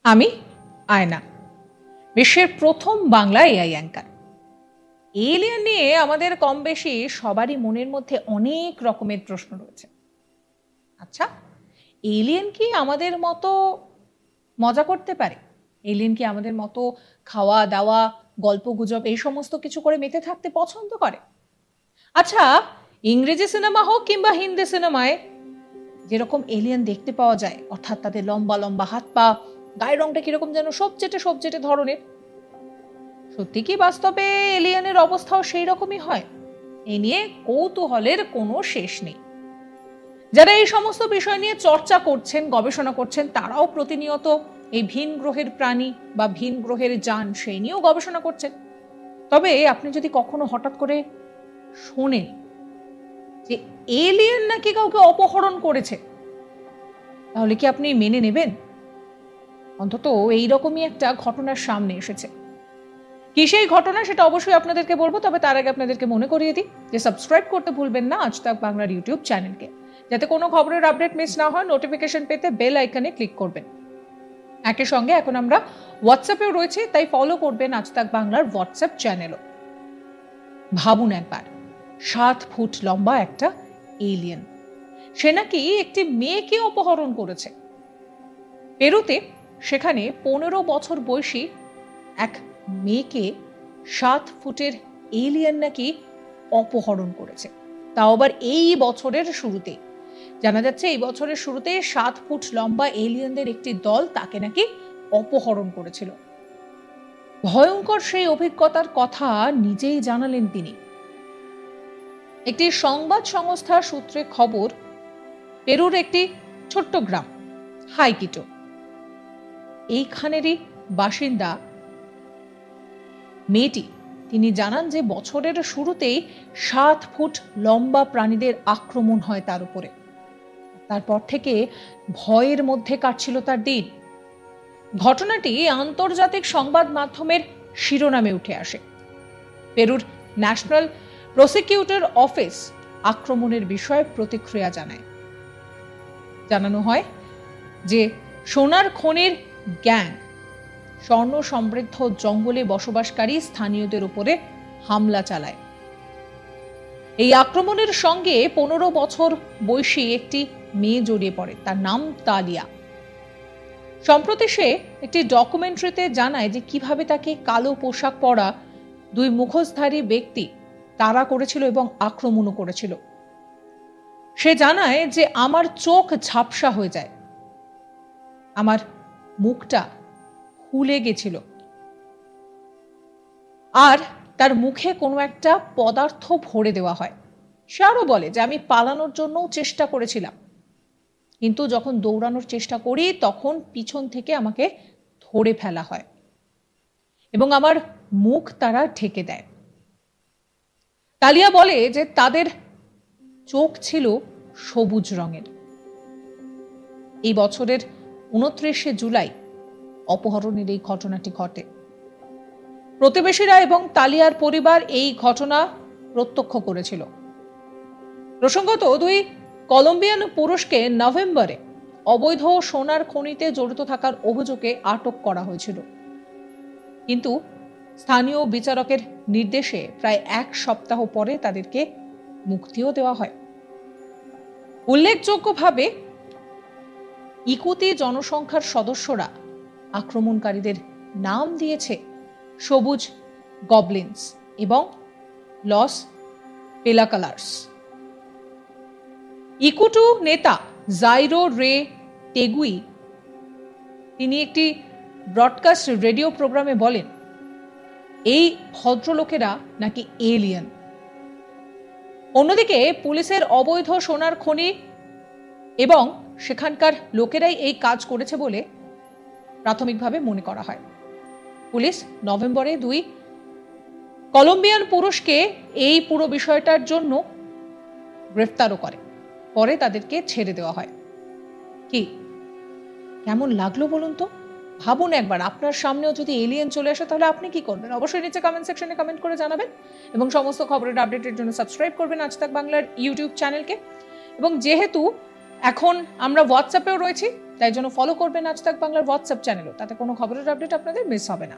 আমি আয়না, বিশ্বের প্রথম বাংলা এআই অ্যাঙ্কার। এলিয়েন নিয়ে আমাদের কম বেশি সবারই মনের মধ্যে অনেক রকমের প্রশ্ন রয়েছে। আচ্ছা, এলিয়েন কি আমাদের মতো মজা করতে পারে? এলিয়েন কি আমাদের মতো খাওয়া দাওয়া, গল্প গুজব এই সমস্ত কিছু করে মেতে থাকতে পছন্দ করে? আচ্ছা, ইংরেজি সিনেমা হোক কিংবা হিন্দি সিনেমায় যেরকম এলিয়েন দেখতে পাওয়া যায়, অর্থাৎ তাদের লম্বা লম্বা হাত পা, গায়ের রংটা কিরকম যেন সবচেটে ধরনের, সত্যি কি বাস্তবে এলিয়েনের অবস্থাও সেই রকমই হয়? এ নিয়ে কৌতূহলের কোনো শেষ নেই। যারা এই সমস্ত বিষয় নিয়ে চর্চা করছেন, গবেষণা করছেন, তারাও প্রতিনিয়ত এই ভিন গ্রহের প্রাণী বা ভিন গ্রহের যান সেই নিয়েও গবেষণা করছেন। তবে আপনি যদি কখনো হঠাৎ করে শোনেন যে এলিয়েন নাকি কাউকে অপহরণ করেছে, তাহলে কি আপনি মেনে নেবেন? অন্তত এইরকমই একটা ঘটনার সামনে এসেছে। কি সেই ঘটনা সেটা অবশ্যই আপনাদেরকে বলবো, তবে তার আগে আপনাদেরকে মনে করিয়ে দিই যে সাবস্ক্রাইব করতে ভুলবেন না আজ তাক বাংলার ইউটিউব চ্যানেলকে, যাতে কোনো খবরের আপডেট মিস না হয়। নোটিফিকেশন পেতে বেল আইকনে ক্লিক করবেন। একই সঙ্গে এখন আমরা হোয়াটসঅ্যাপেও রয়েছে, তাই ফলো করবেন আজ তাক বাংলার হোয়াটসঅ্যাপ চ্যানেলও। ভাবুন একবার, 7 ফুট লম্বা একটা এলিয়েন, সে নাকি একটি মেয়েকে অপহরণ করেছে। পেরুতে সেখানে 15 বছর বয়সী এক মেয়েকে 7 ফুটের এলিয়েন নাকি অপহরণ করেছে, তাও আবার এই বছরের শুরুতে। জানা যাচ্ছে এই বছরের শুরুতে 7 ফুট লম্বা এলিয়েনদের একটি দল তাকে নাকি অপহরণ করেছিল। ভয়ঙ্কর সেই অভিজ্ঞতার কথা নিজেই জানালেন তিনি। একটি সংবাদ সংস্থার সূত্রে খবর, পেরুর একটি ছোট্ট গ্রাম হাইকিটো, এইখানেরই বাসিন্দা মেয়েটি, তিনি জানান যে বছরের শুরুতেই 7 ফুট লম্বা প্রাণীদের আক্রমণ হয় তার উপরে। তারপর থেকে ভয়ের মধ্যে কাটছিল তার দিন। ঘটনাটি আন্তর্জাতিক সংবাদ মাধ্যমের শিরোনামে উঠে আসে। পেরুর ন্যাশনাল প্রসিকিউটর অফিস আক্রমণের বিষয়ে প্রতিক্রিয়া জানায়। জানানো হয় যে সোনার খনির গ্যাং স্বর্ণ সমৃদ্ধ জঙ্গলে বসবাসকারী স্থানীয়দের উপরে হামলা চালায়। এই আক্রমণের সঙ্গে 15 বছর বয়সী একটি মেয়ে জড়িয়ে পড়ে, তার নাম তালিয়া। সম্প্রতি সে একটি ডকুমেন্টারিতে জানায় যে কিভাবে তাকে কালো পোশাক পরা 2 মুখোশধারী ব্যক্তি তাড়া করেছিল এবং আক্রমণও করেছিল। সে জানায় যে আমার চোখ ঝাপসা হয়ে যায়, আমার মুখটা ফুলে গেছিল, আর তার মুখে কোনো একটা পদার্থ ভরে দেওয়া হয়। সে আরো বলে যে আমি পালানোর জন্য চেষ্টা করেছিলাম, কিন্তু যখন দৌড়ানোর চেষ্টা করি তখন পিছন থেকে আমাকে ধরে ফেলা হয় এবং আমার মুখ তারা ঢেকে দেয়। তালিয়া বলে যে তাদের চোখ ছিল সবুজ রঙের। এই বছরের 29শে জুলাই অপহরণের এই ঘটনাটি ঘটে। প্রতিবেশীরা এবং তালিয়ার পরিবার এই ঘটনা প্রত্যক্ষ করেছিল। প্রসঙ্গত 2 কলম্বিয়ান পুরুষকে নভেম্বরে অবৈধ সোনার খনিতে জড়িত থাকার অভিযোগে আটক করা হয়েছিল, কিন্তু স্থানীয় বিচারকের নির্দেশে প্রায় 1 সপ্তাহ পরে তাদেরকে মুক্তিও দেওয়া হয়। উল্লেখযোগ্যভাবে ইকুতি জনসংখ্যার সদস্যরা আক্রমণকারীদের নাম দিয়েছে সবুজ গবলিনস এবং লস পেলাকালার্স। ইকুটু নেতা জাইরো রে টেগুই তিনি একটি ব্রডকাস্ট রেডিও প্রোগ্রামে বলেন, এই ভদ্রলোকেরা নাকি এলিয়েন। অন্যদিকে পুলিশের অবৈধ সোনার খনি এবং সেখানকার লোকেরাই এই কাজ করেছে বলে প্রাথমিকভাবে মনে করা হয়। পুলিশ নভেম্বরে 2 কলম্বিয়ান পুরুষকে এই পুরো বিষয়টার জন্য গ্রেফতারও করে, পরে তাদেরকে ছেড়ে দেওয়া হয়। কি কেমন লাগলো বলুন তো? ভাবুন একবার, আপনার সামনেও যদি এলিয়েন চলে আসে তাহলে আপনি কি করবেন? অবশ্যই নিচে কমেন্ট সেকশনে কমেন্ট করে জানাবেন এবং সমস্ত খবরের আপডেটের জন্য সাবস্ক্রাইব করবেন আজ তাক বাংলার ইউটিউব চ্যানেলকে। এবং যেহেতু এখন আমরা হোয়াটসঅ্যাপেও রয়েছি, তাই জন্য ফলো করবেন আজ তাক বাংলার হোয়াটসঅ্যাপ চ্যানেলও, তাতে কোনো খবরের আপডেট আপনাদের মিস হবে না।